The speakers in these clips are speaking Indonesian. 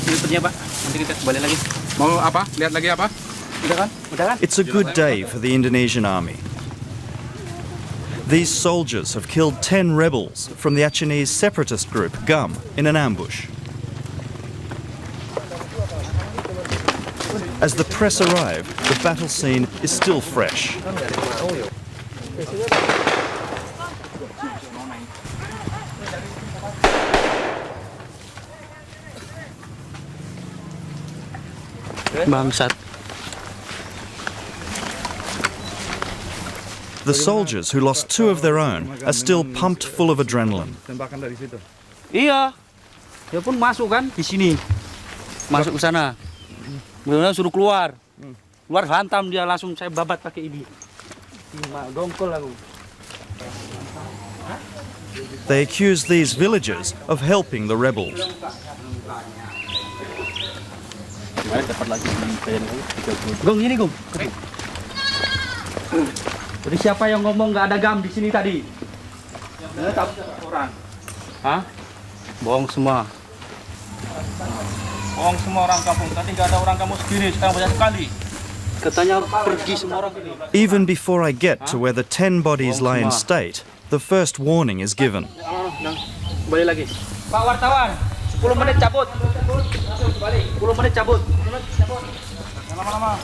filternya, Pak. Nanti kita kembali lagi. Mau apa? Lihat lagi apa? Udah kan? Udah kan? It's a good day for the Indonesian army. These soldiers have killed 10 rebels from the Achinese separatist group GUM in an ambush. As the press arrive, the battle scene is still fresh. Bangsat. The soldiers who lost 2 of their own are still pumped full of adrenaline. Tembakan dari situ. Iya. Dia pun masuk kan di sini. Masuk ke sana. Kemudian suruh keluar. Keluar hantam dia langsung saya babat pakai ini. Dongkol aku. They accuse these villagers of helping the rebels. Dapat lagi Gong, ini Gong. Jadi siapa yang ngomong nggak ada GAM di sini tadi? Orang. Hah? Bohong semua. Bohong semua orang kampung. Tadi nggak ada orang kampung sendiri, sekarang banyak sekali. Katanya pergi semua orang ini. Even before I get to where the 10 bodies lie in state, the first warning is given. Kembali lagi. Pak wartawan, 10 menit cabut. 10 menit cabut. Lama-lama.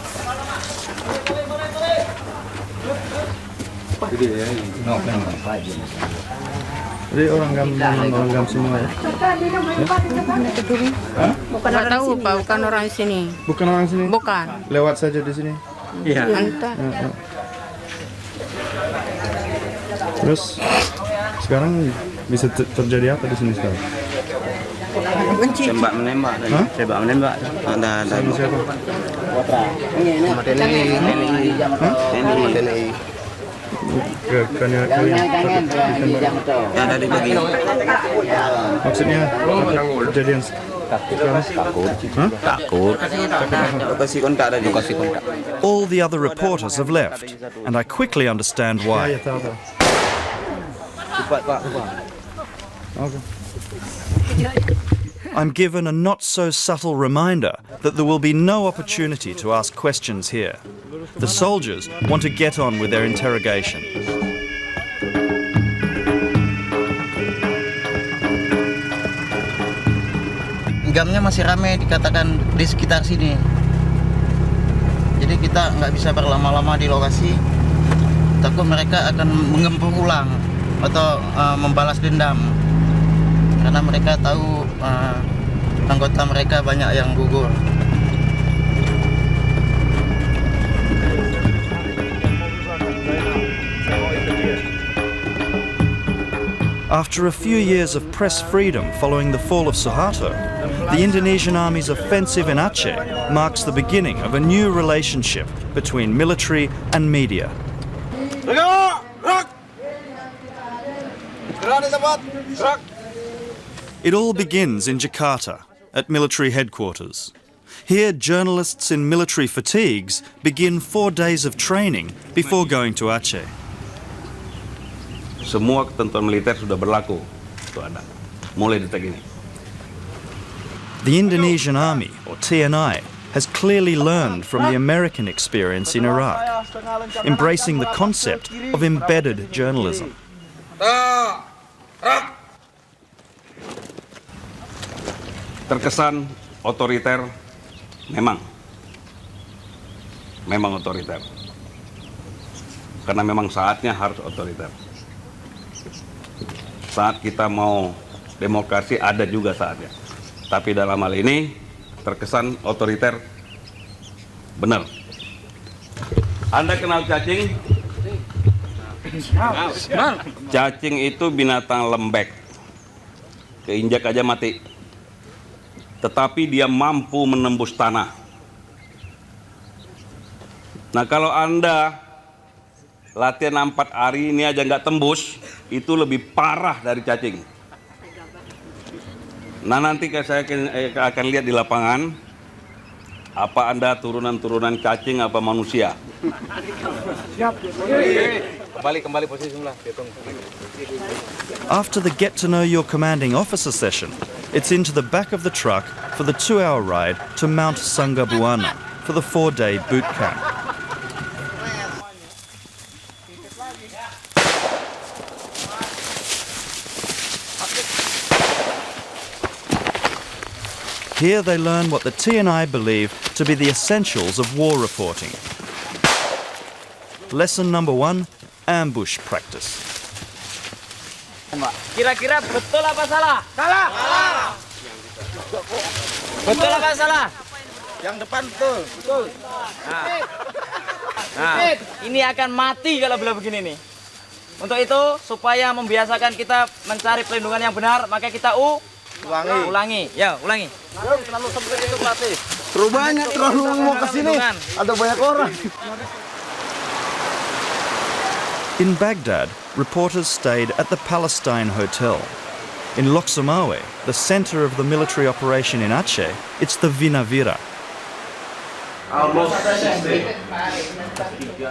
Jadi orang GAM semua ya? Bukan tahu Pak, bukan orang sini. Bukan orang sini? Bukan. Lewat saja di sini? Iya. Entah. Terus sekarang bisa terjadi apa di sini sekarang? Benci. Tembak menembak. Tembak menembak. Ada. Sama siapa? Sama TNI. Kalian Ada di bagi. maksudnya kejadian Takut. Lokasi kontak ada di lokasi kontak. All the other reporters have left, and I quickly understand ya why. tahu. Cepat Pak. Oke. I'm given a not-so-subtle reminder that there will be no opportunity to ask questions here. The soldiers want to get on with their interrogation. GAM-nya masih ramai dikatakan di sekitar sini. Jadi kita nggak bisa berlama-lama di lokasi. Takut mereka akan menggempur ulang atau membalas dendam. Karena mereka tahu anggota mereka banyak yang gugur. After a few years of press freedom following the fall of Suharto, the Indonesian Army's offensive in Aceh marks the beginning of a new relationship between military and media. It all begins in Jakarta, at military headquarters. Here, journalists in military fatigues begin 4 days of training before going to Aceh. Semua ketentuan militer sudah berlaku. Itu ada. Mulai detik ini. The Indonesian Army, or TNI, has clearly learned from the American experience in Iraq, embracing the concept of embedded journalism. Terkesan otoriter, memang otoriter. Karena memang saatnya harus otoriter. Saat kita mau demokrasi ada juga saatnya. Tapi dalam hal ini terkesan otoriter, benar. Anda kenal cacing? Cacing itu binatang lembek. Keinjak aja mati. Tetapi dia mampu menembus tanah. Nah kalau Anda latihan 4 hari ini aja nggak tembus, itu lebih parah dari cacing. Nah nanti saya akan lihat di lapangan, apa Anda turunan cacing apa manusia. Kembali posisi semula. After the Get to Know Your Commanding Officer session, It's into the back of the truck for the 2-hour ride to Mount Sanggabuana for the 4-day boot camp. Here they learn what the TNI believe to be the essentials of war reporting. Lesson number 1, ambush practice. Kira-kira betul apa salah? Salah. Betul apa salah? Yang depan betul. Betul. Nah, ini akan mati kalau belum begini nih. Untuk itu, supaya membiasakan kita mencari perlindungan yang benar, maka kita ulangi. Ya, ulangi. Terlalu sempit itu pelatih. Terlalu banyak, terlalu mau ke sini. Ada banyak orang. In Baghdad, reporters stayed at the Palestine Hotel. In Loksumawe, the center of the military operation in Aceh, it's the Vinavira.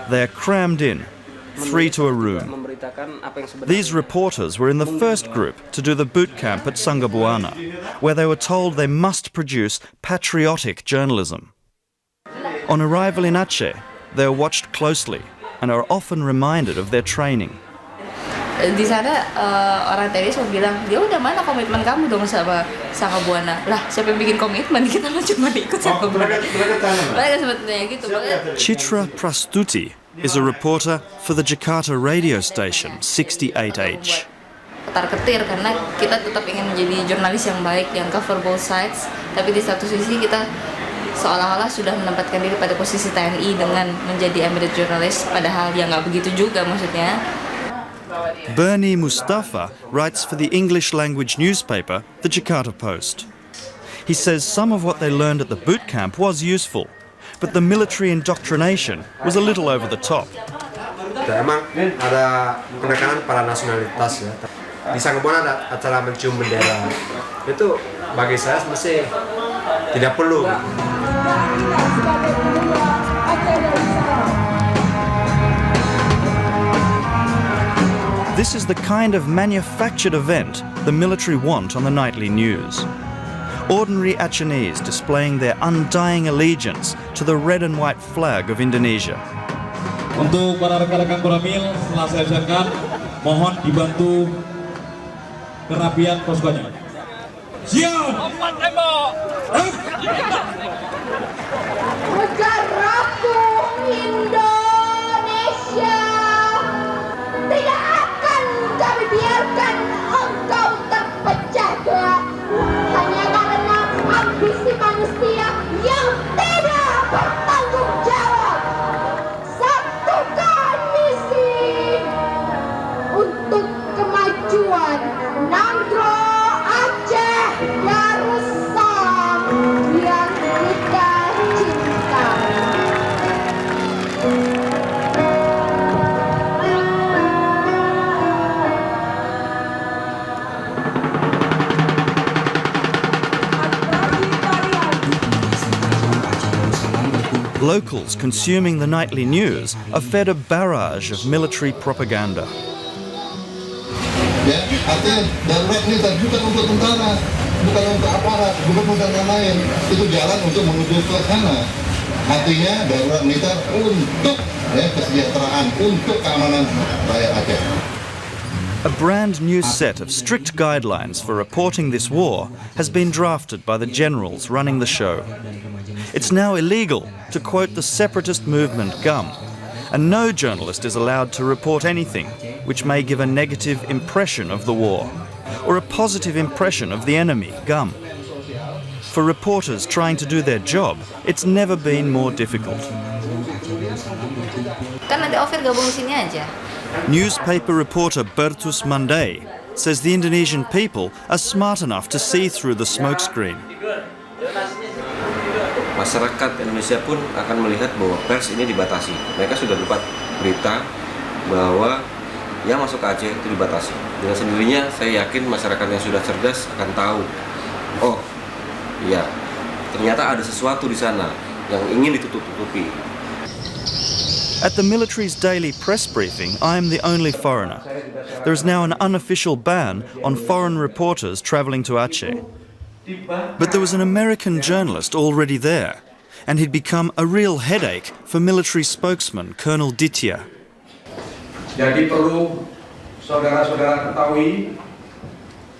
They're crammed in, 3 to a room. These reporters were in the first group to do the boot camp at Sanggabuana, where they were told they must produce patriotic journalism. On arrival in Aceh, they are watched closely and are often reminded of their training. Di sana orang tenis mau bilang, dia udah mana komitmen kamu dong sama Sanggabuana? Lah, siapa yang bikin komitmen? Kita mah cuma ikut Sanggabuana. Mereka sebetulnya gitu. Chitra Prastuti is a reporter for the Jakarta radio station 68H. Ketar-ketir karena kita tetap ingin menjadi jurnalis yang baik, yang cover both sides. Tapi di satu sisi kita seolah-olah sudah menempatkan diri pada posisi TNI dengan menjadi embedded journalist, padahal ya nggak begitu juga maksudnya. Bernie Mustafa writes for the English language newspaper, the Jakarta Post. He says some of what they learned at the boot camp was useful, but the military indoctrination was a little over the top. Emang ada penekanan pada nasionalitas ya. Di Sanggabuana ada acara mencium bendera. Itu bagi saya mesti tidak perlu. This is the kind of manufactured event the military want on the nightly news. Ordinary Acehnese displaying their undying allegiance to the red and white flag of Indonesia. Untuk para rekan-rekan Koramil, setelah saya ucapkan, mohon dibantu kerapian poskonya. Siap! Negaraku Indonesia, tidak akan kami biarkan engkau terpecah belah hanya karena ambisi manusia yang tidak bertanggung jawab. Satukan misi untuk kemajuan Nanggroe Aceh Darussalam yang kita cinta. Locals consuming the nightly news are fed a barrage of military propaganda. Ya, artinya darurat ini bukan untuk tentara, bukan untuk aparat, bukan untuk lain. Itu jalan untuk menuju ke sana. Artinya darurat militer untuk kesejahteraan, untuk keamanan rakyat Aceh. A brand new set of strict guidelines for reporting this war has been drafted by the generals running the show. It's now illegal to quote the separatist movement GUM, and no journalist is allowed to report anything which may give a negative impression of the war, or a positive impression of the enemy, GUM. For reporters trying to do their job, it's never been more difficult. Kan nanti Ophir gabung sini aja. Newspaper reporter Bertus Mandai says the Indonesian people are smart enough to see through the smokescreen. Masyarakat Indonesia pun akan melihat bahwa pers ini dibatasi. Mereka sudah dapat berita bahwa yang masuk ke Aceh itu dibatasi. Dengan sendirinya saya yakin masyarakat yang sudah cerdas akan tahu, oh iya, ternyata ada sesuatu di sana yang ingin ditutup-tutupi. At the military's daily press briefing, I am the only foreigner. There is now an unofficial ban on foreign reporters travelling to Aceh. But there was an American journalist already there, and he'd become a real headache for military spokesman Colonel Ditya. Jadi perlu saudara-saudara ketahui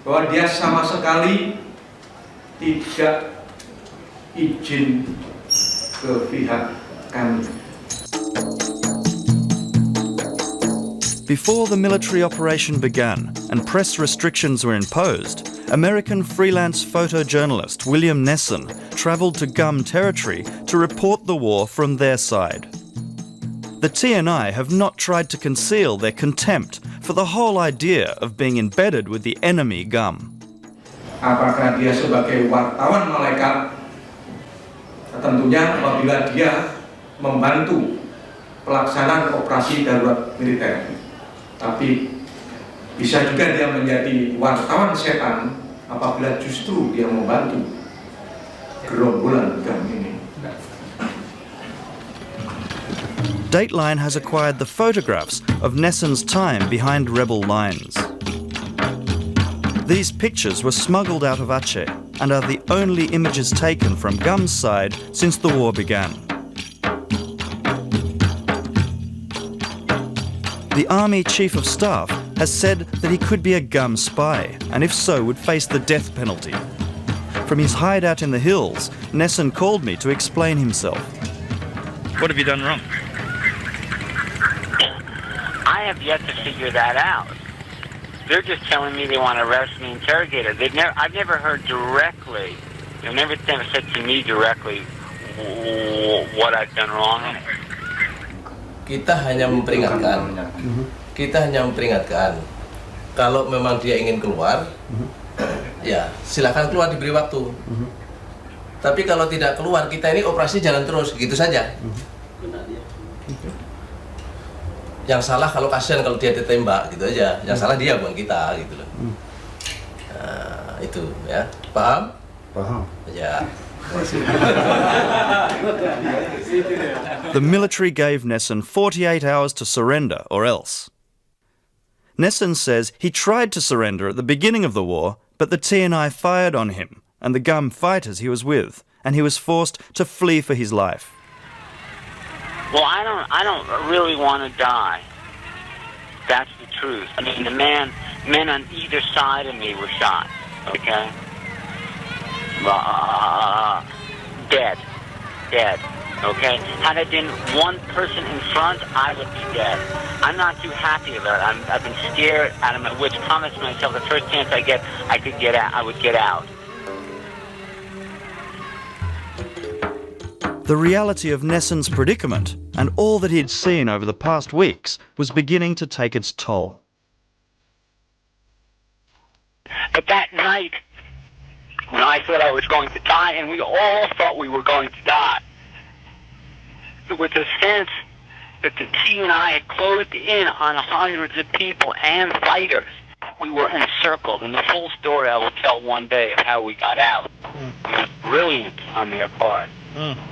bahwa dia sama sekali tidak izin ke pihak kami. Before the military operation began and press restrictions were imposed, American freelance photojournalist William Nesson travelled to Gum territory to report the war from their side. The TNI have not tried to conceal their contempt for the whole idea of being embedded with the enemy Gum. Apakah dia sebagai wartawan malaikat? Tentunya apabila dia membantu pelaksanaan operasi darurat militer. Tapi bisa juga dia menjadi wartawan setan apabila justru dia membantu gerombolan Gum ini. Dateline has acquired the photographs of Nesson's time behind rebel lines. These pictures were smuggled out of Aceh and are the only images taken from Gum's side since the war began. The Army Chief of Staff has said that he could be a Gum spy, and if so, would face the death penalty. From his hideout in the hills, Nesson called me to explain himself. What have you done wrong? I have yet to figure that out. They're just telling me they want to arrest me and interrogate her. I've never heard directly, they've never said to me directly what I've done wrong. Kita hanya memperingatkan. Kalau memang dia ingin keluar, ya silakan keluar, diberi waktu. Tapi kalau tidak keluar, kita ini operasi jalan terus, gitu saja. Yang salah kalau kasihan kalau dia ditembak, gitu aja. Yang salah dia, bukan kita, gitu loh. Nah, itu ya, paham? Paham. Ya. The military gave Nesson 48 hours to surrender or else. Nesson says he tried to surrender at the beginning of the war, but the TNI fired on him and the Gum fighters he was with, and he was forced to flee for his life. Well, I don't really want to die. That's the truth. I mean, men on either side of me were shot. Okay. Dead. Okay. Had I been one person in front, I would be dead. I'm not too happy about it. I've been scared out of my wits. Promised myself the first chance I get, I would get out. The reality of Nesson's predicament and all that he'd seen over the past weeks was beginning to take its toll. But that night, when I thought I was going to die, and we all thought we were going to die, there was a sense that the TNI had closed in on hundreds of people and fighters. We were encircled, and the full story I will tell one day of how we got out. It was brilliant on their part.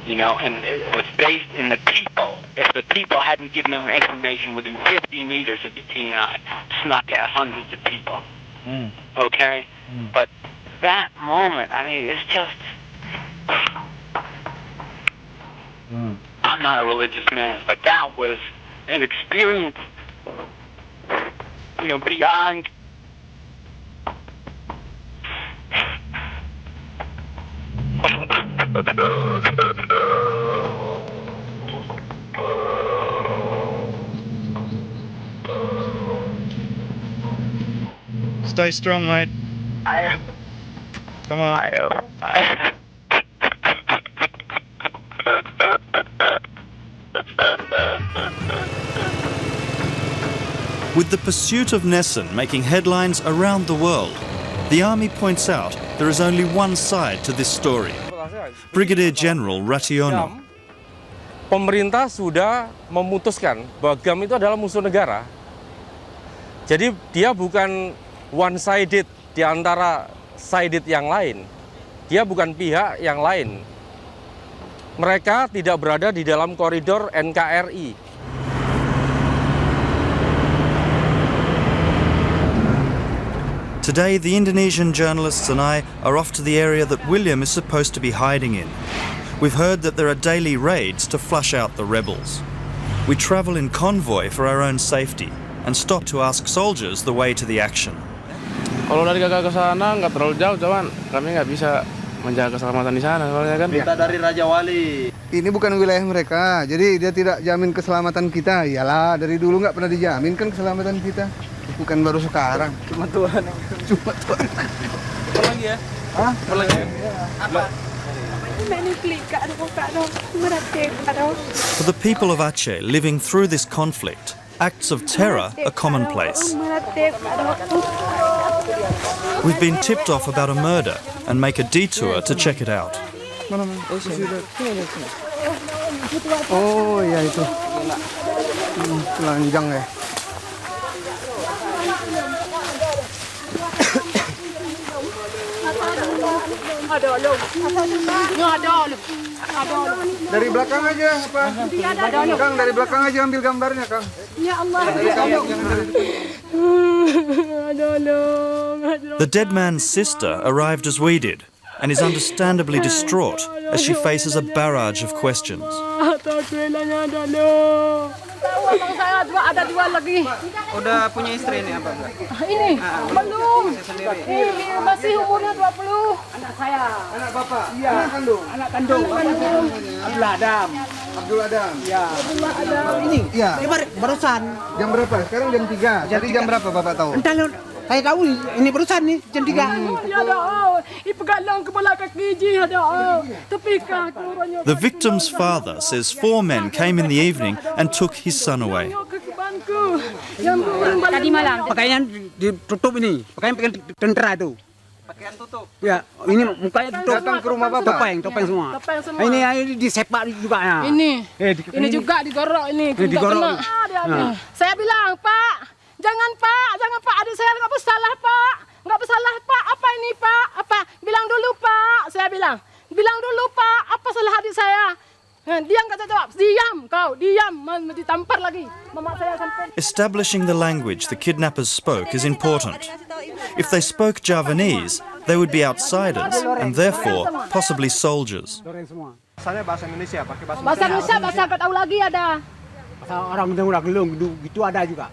You know, and it was based in the people. If the people hadn't given them information within 50 meters of the TNI, snuck out hundreds of people. Okay? But that moment, I mean, it's just... I'm not a religious man, but that was an experience, you know, beyond... Stay strong, mate. I am. Come on. I am. With the pursuit of Nesson making headlines around the world, the Army points out there is only one side to this story. Brigadier General Rationo. Pemerintah sudah memutuskan bahwa Gum itu adalah musuh negara. Jadi dia bukan one-sided di antara sided yang lain. Dia bukan pihak yang lain. Mereka tidak berada di dalam koridor NKRI. Today, the Indonesian journalists and I are off to the area that William is supposed to be hiding in. We've heard that there are daily raids to flush out the rebels. We travel in convoy for our own safety and stop to ask soldiers the way to the action. Kalau dari kakak ke sana nggak terlalu jauh, cuman kami nggak bisa menjaga keselamatan di sana, soalnya kan. Kita dari Raja Wali. Ini bukan wilayah mereka, jadi dia tidak jamin keselamatan kita. Iyalah, dari dulu nggak pernah dijamin kan keselamatan kita. Bukan baru sekarang. Cuma Tuhan. Cuma Tuhan. Apa lagi ya? Hah? Apa lagi? Apa? For the people of Aceh living through this conflict, acts of terror are commonplace. We've been tipped off about a murder and make a detour to check it out. Oh iya itu. Telanjang ya. Dari belakang aja apa? Kang, dari belakang aja ambil gambarnya, Kang. Ya Allah. The dead man's sister arrived as we did and is understandably distraught as she faces a barrage of questions. Abang saya ada dua lagi. Udah punya istri ini apa? Ini belum. Ini masih umurnya 20. Anak saya. Anak Bapak? Iya. Anak kandung? Anak kandung. Abdul Adam. Abdul Adam? Iya. Abdul Adam. Ini? Iya. Barusan. Jam berapa? Sekarang jam 3. Jadi jam berapa Bapak tahu? Entah, saya tahu ini barusan nih jam 3. Ya ada. Ipegalang kepala kaki ada. Tapi kakurannya. The victim's father says 4 men came in the evening and took his son away. Tadi malam. Pakaian ditutup ini. Pakaian tentara itu. Pakaian tutup. Ya, ini mukanya tutup. Datang ke rumah Bapak. Topeng semua. Topeng semua. Ini disepak juga ya. Ini juga digorok ini. Digorok. Saya bilang, Pak, jangan Pak, adik saya nggak bersalah Pak, nggak bersalah Pak, apa ini Pak, apa? Bilang dulu Pak, saya bilang dulu Pak, apa salah adik saya? Dia nggak jawab, diam, ditampar lagi, mama saya sampai. Establishing the language the kidnappers spoke is important. If they spoke Javanese, they would be outsiders and therefore possibly soldiers. Saya bahasa Indonesia, pakai Bahasa Indonesia, bahasa nggak tahu lagi ada. Bahasa orang udah gelung gitu ada juga.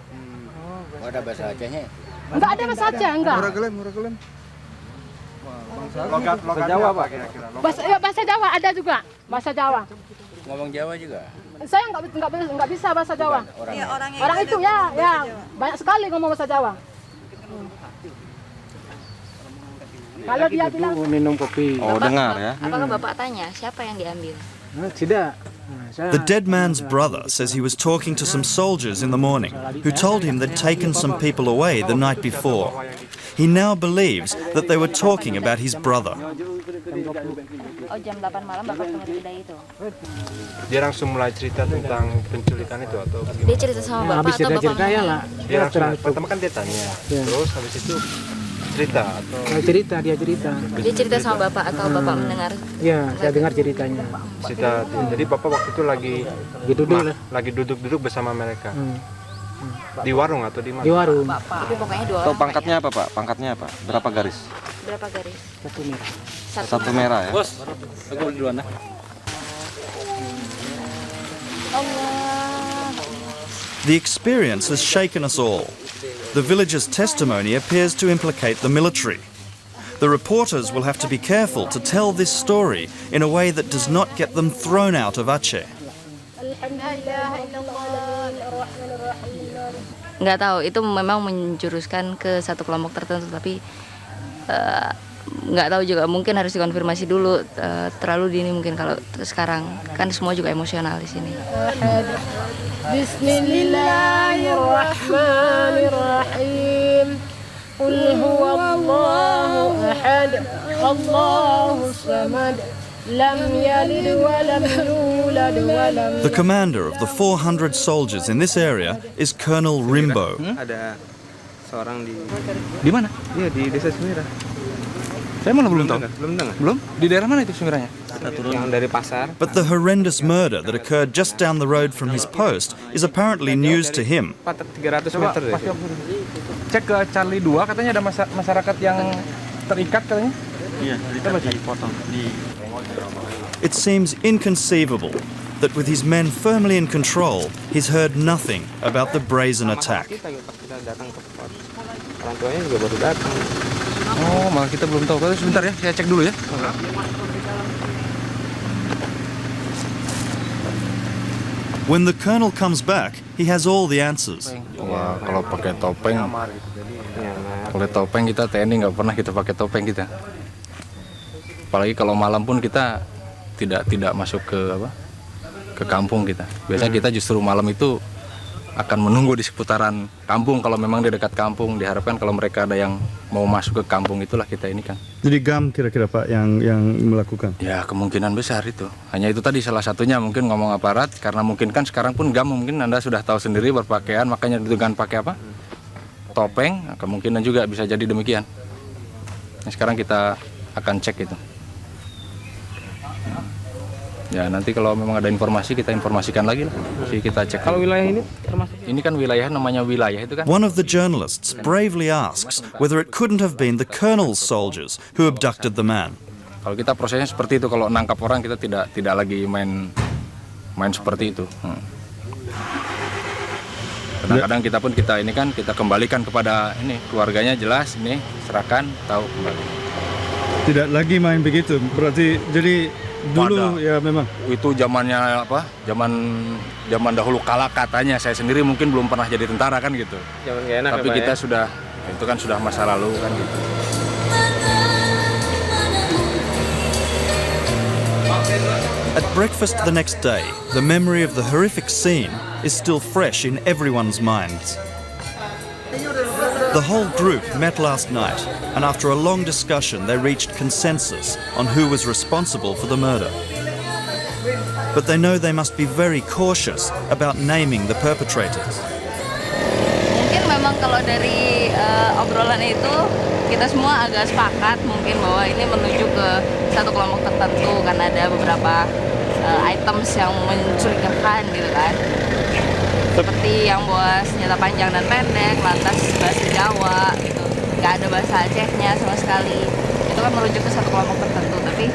Ada bahasa Acehnya? Enggak ada bahasa Aceh, enggak. Murah gelem. Logat Jawa apa kira-kira? Bahasa Jawa ada juga, bahasa Jawa. Ngomong Jawa juga? Saya nggak bisa bahasa Jawa. Orang itu ya, banyak sekali ngomong bahasa Jawa. Kalau dia bilang minum kopi. Oh, dengar ya. Apakah Bapak tanya siapa yang diambil? Tidak. The dead man's brother says he was talking to some soldiers in the morning who told him they'd taken some people away the night before. He now believes that they were talking about his brother. Oh, jam 8 malam Bapak ketemu Tidak itu? Dia langsung mulai cerita tentang penculikan itu atau bagaimana? Dia cerita sama Bapak atau Bapak menanya? Dia langsung, pertama kan dia tanya, terus habis itu cerita atau? Dia cerita. Dia cerita sama Bapak atau Bapak mendengar? Ya, saya dengar ceritanya. Cerita, jadi Bapak waktu itu lagi duduk bersama mereka. Di warung atau di mana? Di warung. Tapi pokoknya 2 orang. Atau pangkatnya apa Pak? Pangkatnya apa? Berapa garis? Berapa garis? Satu merah ya? Bos, aku duluan ya. The experience has shaken us all. The villagers' testimony appears to implicate the military. The reporters will have to be careful to tell this story in a way that does not get them thrown out of Aceh. Nggak tahu, itu memang menjuruskan ke satu kelompok tertentu, tapi nggak tahu juga, mungkin harus dikonfirmasi dulu. Terlalu dini mungkin kalau sekarang, kan semua juga emosional di sini. Bismillahirrahmanirrahim. Qul huwallahu ahad, Allahus samad. The commander of the 400 soldiers in this area is Colonel Rimbo. Ada seorang Di mana? Iya, di Desa Semirah. Saya malah belum tahu. Belum dengar. Belum? Di daerah mana itu Semirahnya? Yang dari pasar. But the horrendous murder that occurred just down the road from his post is apparently news to him. 300 meter deh. cek ke Charlie 2 katanya ada masyarakat yang terikat katanya. Iya, terikat dipotong. It seems inconceivable that with his men firmly in control, he's heard nothing about the brazen attack. Kita datang ke pos. Orang tuanya juga baru datang. Oh, malah kita belum tahu. Sebentar ya, saya cek dulu ya. When the colonel comes back, he has all the answers. Wah, kalau pakai topeng kita TNI nggak pernah kita pakai topeng kita. Apalagi kalau malam pun kita tidak masuk ke kampung kita. Biasanya kita justru malam itu akan menunggu di seputaran kampung. Kalau memang di dekat kampung, diharapkan kalau mereka ada yang mau masuk ke kampung, itulah kita ini kan. Jadi GAM kira-kira Pak yang melakukan? Ya kemungkinan besar itu. Hanya itu tadi salah satunya mungkin ngomong aparat, karena mungkin kan sekarang pun GAM mungkin Anda sudah tahu sendiri berpakaian, makanya dengan pakai apa? Topeng, kemungkinan juga bisa jadi demikian. Nah, sekarang kita akan cek itu. Ya nanti kalau memang ada informasi kita informasikan lagi lah. Jadi kita cek. Kalau wilayah ini termasuk? Ini kan wilayah namanya wilayah itu kan. One of the journalists bravely asks whether it couldn't have been the colonel's soldiers who abducted the man. Kalau kita prosesnya seperti itu, kalau nangkap orang kita tidak lagi main seperti itu. Kadang-kadang kita ini kan kita kembalikan kepada ini keluarganya, jelas ini serahkan, tahu kembali. Tidak lagi main begitu. Berarti jadi dulu ya memang itu zamannya apa? Zaman dahulu kala katanya. Saya sendiri mungkin belum pernah jadi tentara kan gitu. Zaman gak enak. Tapi ya, kita sudah itu kan sudah masa lalu kan gitu. At breakfast the next day, the memory of the horrific scene is still fresh in everyone's minds. The whole group met last night, and after a long discussion they reached consensus on who was responsible for the murder. But they know they must be very cautious about naming the perpetrators. Mungkin memang kalau dari obrolan itu kita semua agak sepakat mungkin bahwa ini menuju ke satu kelompok tertentu karena ada beberapa items yang mencurigakan gitu kan. Seperti yang bawa senjata panjang dan pendek, lantas bahasa Jawa gitu, nggak ada bahasa Acehnya sama sekali. Itu kan merujuk ke satu kelompok tertentu, tapi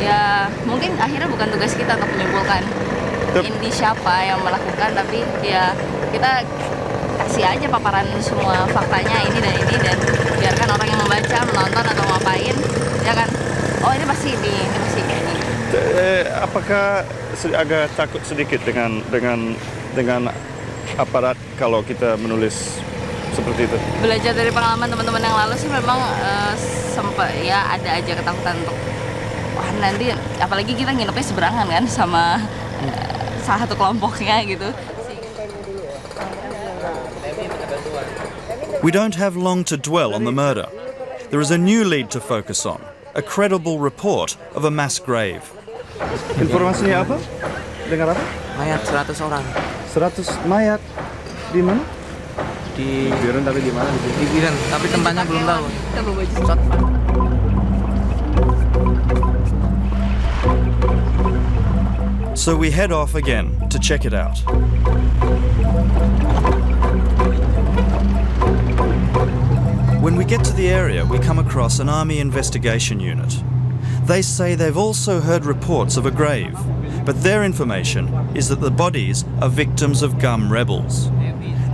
ya mungkin akhirnya bukan tugas kita untuk menyimpulkan ini siapa yang melakukan, tapi ya kita kasih aja paparan semua faktanya ini dan biarkan orang yang membaca, menonton atau ngapain, ya kan, oh ini pasti ini pasti ini. Apakah agak takut sedikit dengan aparat kalau kita menulis seperti itu? Belajar dari pengalaman teman-teman yang lalu sih memang sempat ya ada aja ketakutan untuk wah nanti apalagi kita nginepnya seberangan kan sama salah satu kelompoknya gitu. We don't have long to dwell on the murder. There is a new lead to focus on, a credible report of a mass grave. Informasinya apa? Dengar apa? Mayat 100 orang. 100 mayat di mana? Di Biren, tapi di mana? Di Biren, tapi tempatnya belum tahu. So we head off again to check it out. When we get to the area, we come across an army investigation unit. They say they've also heard reports of a grave, but their information is that the bodies are victims of GAM rebels.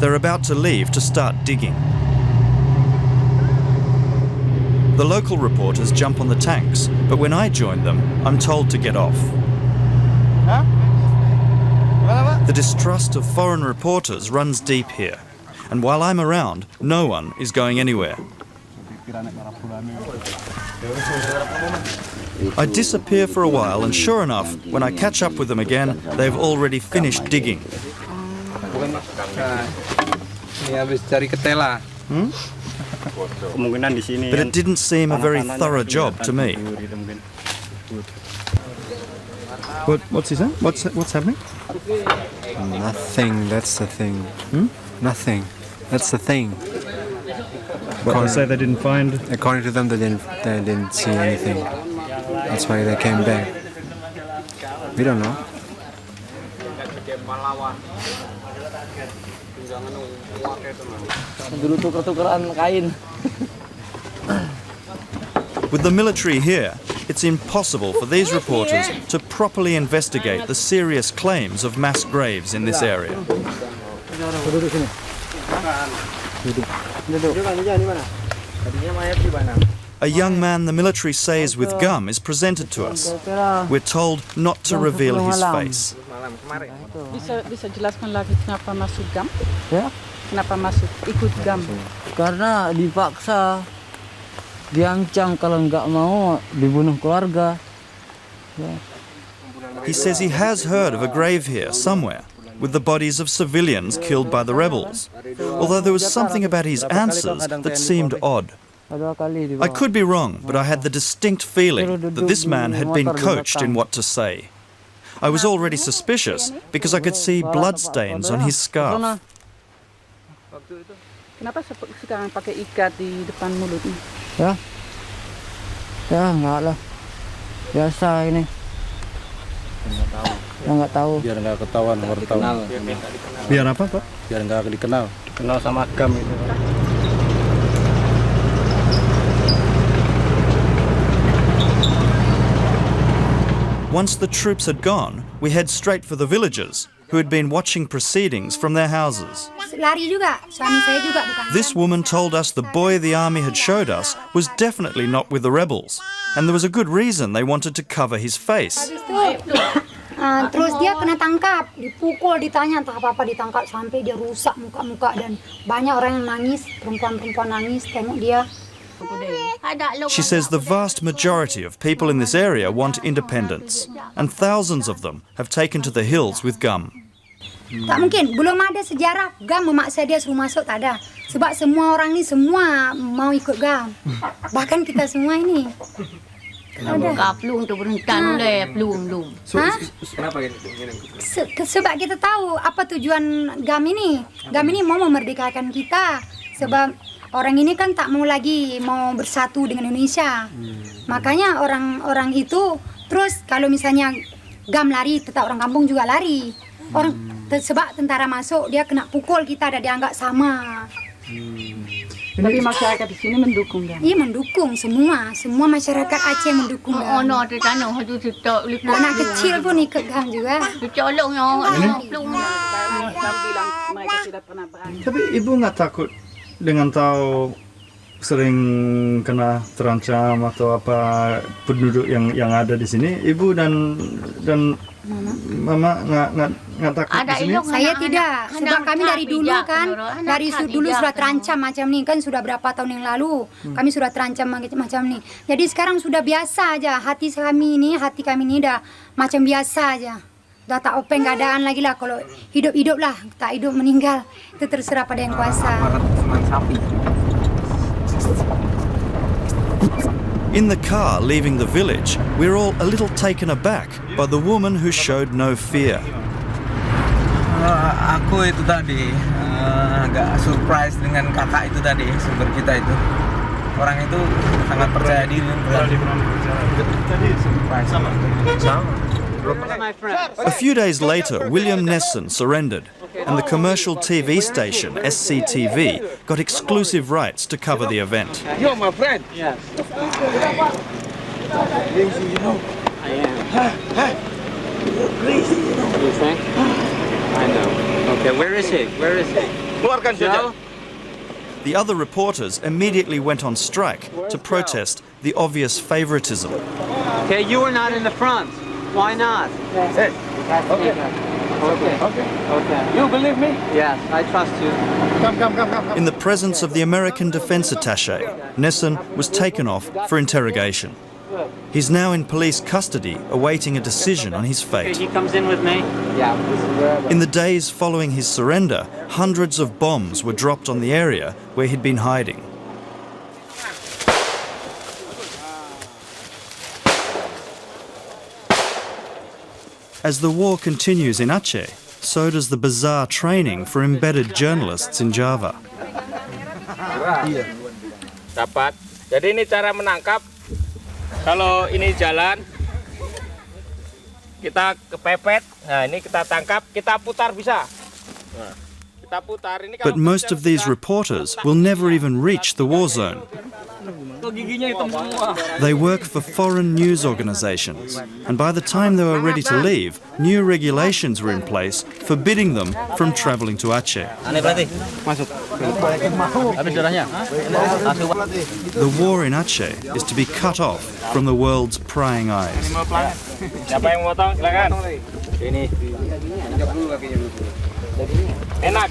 They're about to leave to start digging. The local reporters jump on the tanks, but when I join them, I'm told to get off. The distrust of foreign reporters runs deep here, and while I'm around, no one is going anywhere. I disappear for a while, and sure enough, when I catch up with them again, they've already finished digging. Ini habis cari ketela. Kemungkinan di sini. But it didn't seem a very thorough job to me. What's he saying? What's happening? Nothing. That's the thing. Nothing. That's the thing. But they say they didn't find. According to them, they didn't see anything. That's why they came back. We don't know. Dulu tuker-tukeran kain. With the military here, it's impossible for these reporters to properly investigate the serious claims of mass graves in this area. Duduk sini. Duduk. Tadinya mayat di mana? A young man the military says with gum is presented to us. We're told not to reveal his face. Bisa jelaskan lagi kenapa masuk gam? Ya? Kenapa masuk ikut gam? Karena dipaksa, diancam kalau nggak mau dibunuh keluarga. Ya. He says he has heard of a grave here somewhere with the bodies of civilians killed by the rebels, although there was something about his answers that seemed odd. I could be wrong, but I had the distinct feeling that this man had been coached in what to say. I was already suspicious because I could see bloodstains on his scarf. Kenapa sekarang pakai ikat di depan mulutnya? Ya, nggak lah. Biasa ini. Nggak tahu. Biar nggak ketahuan wartawan. Biar apa, Pak? Biar nggak dikenal. Kenal sama gam itu. Once the troops had gone, we head straight for the villagers, who had been watching proceedings from their houses. Lari juga, suami saya juga bukan. This woman told us the boy the army had showed us was definitely not with the rebels, and there was a good reason they wanted to cover his face. Terus dia kena tangkap, dipukul, ditanya entah apa-apa ditangkap sampai dia rusak muka-muka dan banyak orang yang nangis, perempuan-perempuan nangis tengok dia. She says the vast majority of people in this area want independence, and thousands of them have taken to the hills with gum. Tak mungkin, belum ada sejarah GAM memaksa dia suruh masuk, tak ada. Sebab semua orang ni semua mau ikut GAM. Bahkan kita semua ini. Sebab kita tahu apa tujuan GAM ini. GAM ini mau memerdekakan kita. Sebab orang ini kan tak mau lagi mau bersatu dengan Indonesia. Makanya orang-orang itu terus kalau misalnya GAM lari, tetap orang kampung juga lari. Sebab tentara masuk, dia kena pukul, kita ada dianggap sama. Tapi masyarakat di sini mendukung GAM? Iya mendukung, semua masyarakat Aceh mendukung GAM. Anak kecil pun ikut GAM juga. Tapi ibu nggak takut dengan tahu sering kena terancam atau apa penduduk yang ada di sini, ibu dan mama nggak takut di sini? Saya tidak, sebab kami dari dulu kan, dulu sudah terancam macam ni kan, sudah berapa tahun yang lalu kami sudah terancam macam ni. Jadi sekarang sudah biasa aja, hati kami ini dah macam biasa aja. Dah tak openg keadaan lagi lah, kalau hidup lah, tak hidup meninggal itu terserah pada yang kuasa. In the car leaving the village, we're all a little taken aback by the woman who showed no fear. Aku itu tadi agak surprise dengan kakak itu tadi, sumber kita itu. Orang itu sangat percaya diri. A few days later, William Nesson surrendered, and the commercial TV station, SCTV, got exclusive rights to cover the event. You're my friend. Yes. Crazy, you know. I am. You're crazy, you know. You think? I know. Okay, where is he? Keluarkan saja. The other reporters immediately went on strike to protest the obvious favoritism. Okay, you were not in the front. Why not? Hey. Okay. You believe me? Yes, I trust you. Come. In the presence of the American defense attaché, Nesson was taken off for interrogation. He's now in police custody, awaiting a decision on his fate. He comes in with me? Yeah. In the days following his surrender, hundreds of bombs were dropped on the area where he'd been hiding. As the war continues in Aceh, so does the bizarre training for embedded journalists in Java. Dapat. Jadi ini cara menangkap. Kalau ini jalan, kita kepepet. Nah ini kita tangkap, kita putar bisa. Nah, Kita putar ini But most of these reporters will never even reach the war zone. They work for foreign news organizations, and by the time they were ready to leave, new regulations were in place forbidding them from traveling to Aceh. The war in Aceh is to be cut off from the world's prying eyes. Siapa yang potong? Silakan. Ini. Enak.